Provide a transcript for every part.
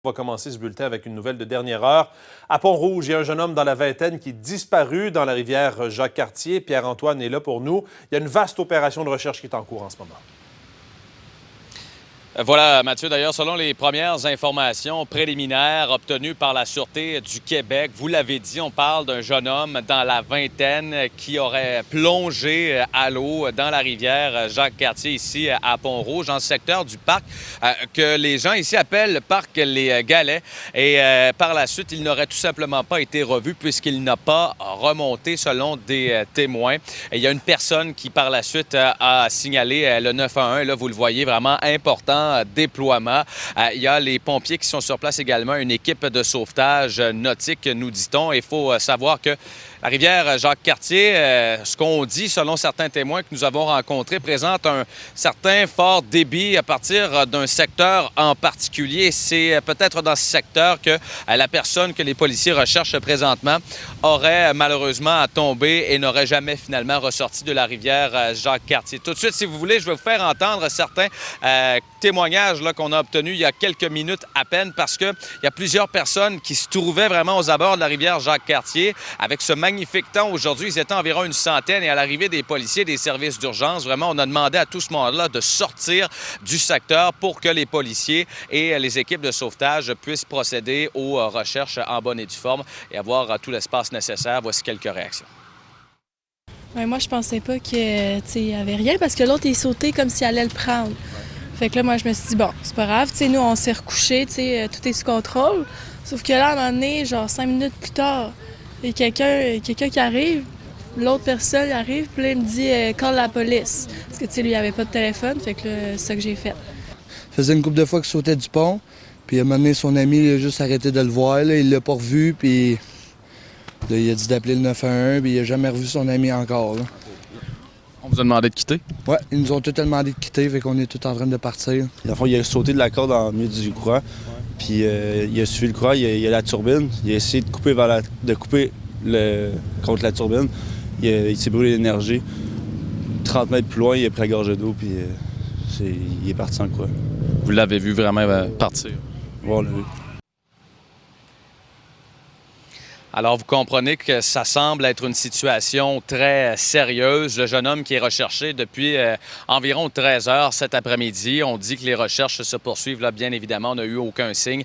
On va commencer ce bulletin avec une nouvelle de dernière heure. À Pont-Rouge, il y a un jeune homme dans la vingtaine qui est disparu dans la rivière Jacques-Cartier. Pierre-Antoine est là pour nous. Il y a une vaste opération de recherche qui est en cours en ce moment. Voilà, Mathieu, d'ailleurs, selon les premières informations préliminaires obtenues par la Sûreté du Québec, vous l'avez dit, on parle d'un jeune homme dans la vingtaine qui aurait plongé à l'eau dans la rivière Jacques-Cartier, ici à Pont-Rouge, dans le secteur du parc que les gens ici appellent le parc Les Galets. Et par la suite, il n'aurait tout simplement pas été revu puisqu'il n'a pas remonté selon des témoins. Et il y a une personne qui, par la suite, a signalé le 911. Là, vous le voyez, vraiment important déploiement. Il y a les pompiers qui sont sur place également, une équipe de sauvetage nautique, nous dit-on. Il faut savoir que la rivière Jacques-Cartier, ce qu'on dit selon certains témoins que nous avons rencontrés, présente un certain fort débit à partir d'un secteur en particulier. C'est peut-être dans ce secteur que la personne que les policiers recherchent présentement aurait malheureusement tombé et n'aurait jamais finalement ressorti de la rivière Jacques-Cartier. Tout de suite, si vous voulez, je vais vous faire entendre certains témoignages qu'on a obtenus il y a quelques minutes à peine parce qu'il y a plusieurs personnes qui se trouvaient vraiment aux abords de la rivière Jacques-Cartier avec ce magnifique temps. Aujourd'hui, ils étaient environ une centaine et à l'arrivée des policiers des services d'urgence, vraiment, on a demandé à tout ce monde-là de sortir du secteur pour que les policiers et les équipes de sauvetage puissent procéder aux recherches en bonne et due forme et avoir tout l'espace nécessaire. Voici quelques réactions. Ouais, moi, je pensais pas qu'il y avait rien parce que l'autre est sauté comme s'il allait le prendre. Fait que là, moi, je me suis dit, bon, c'est pas grave, nous, on s'est recouchés, tout est sous contrôle. Sauf que là, à un moment donné, genre 5 minutes plus tard, il y a quelqu'un qui arrive, l'autre personne arrive, puis là, il me dit « call la police ». Parce que, lui, il avait pas de téléphone, fait que là, c'est ça que j'ai fait. Ça faisait une couple de fois qu'il sautait du pont, puis à un moment donné, son ami, il a juste arrêté de le voir, là, il l'a pas revu, puis là, il a dit d'appeler le 911, puis il a jamais revu son ami encore, là. On vous a demandé de quitter? Ouais, ils nous ont tout demandé de quitter, fait qu'on est tout en train de partir. Dans le fond, il a sauté de la corde en milieu du courant, puis il a suivi le courant, il a la turbine, il a essayé de couper, contre la turbine, il s'est brûlé l'énergie. 30 mètres plus loin, il a pris la gorge d'eau, puis il est parti en courant. Vous l'avez vu vraiment partir? Ouais, on l'a vu. Alors, vous comprenez que ça semble être une situation très sérieuse. Le jeune homme qui est recherché depuis environ 13 heures cet après-midi. On dit que les recherches se poursuivent. Là, bien évidemment, on n'a eu aucun signe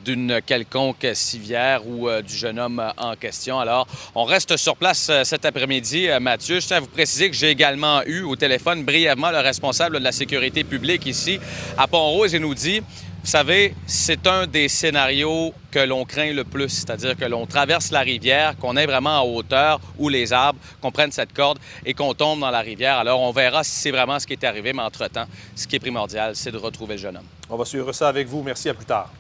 d'une quelconque civière ou du jeune homme en question. Alors, on reste sur place cet après-midi. Mathieu, je tiens à vous préciser que j'ai également eu au téléphone brièvement le responsable de la sécurité publique ici à Pont-Rouge et nous dit... Vous savez, c'est un des scénarios que l'on craint le plus, c'est-à-dire que l'on traverse la rivière, qu'on est vraiment en hauteur ou les arbres, qu'on prenne cette corde et qu'on tombe dans la rivière. Alors, on verra si c'est vraiment ce qui est arrivé, mais entre-temps, ce qui est primordial, c'est de retrouver le jeune homme. On va suivre ça avec vous. Merci, à plus tard.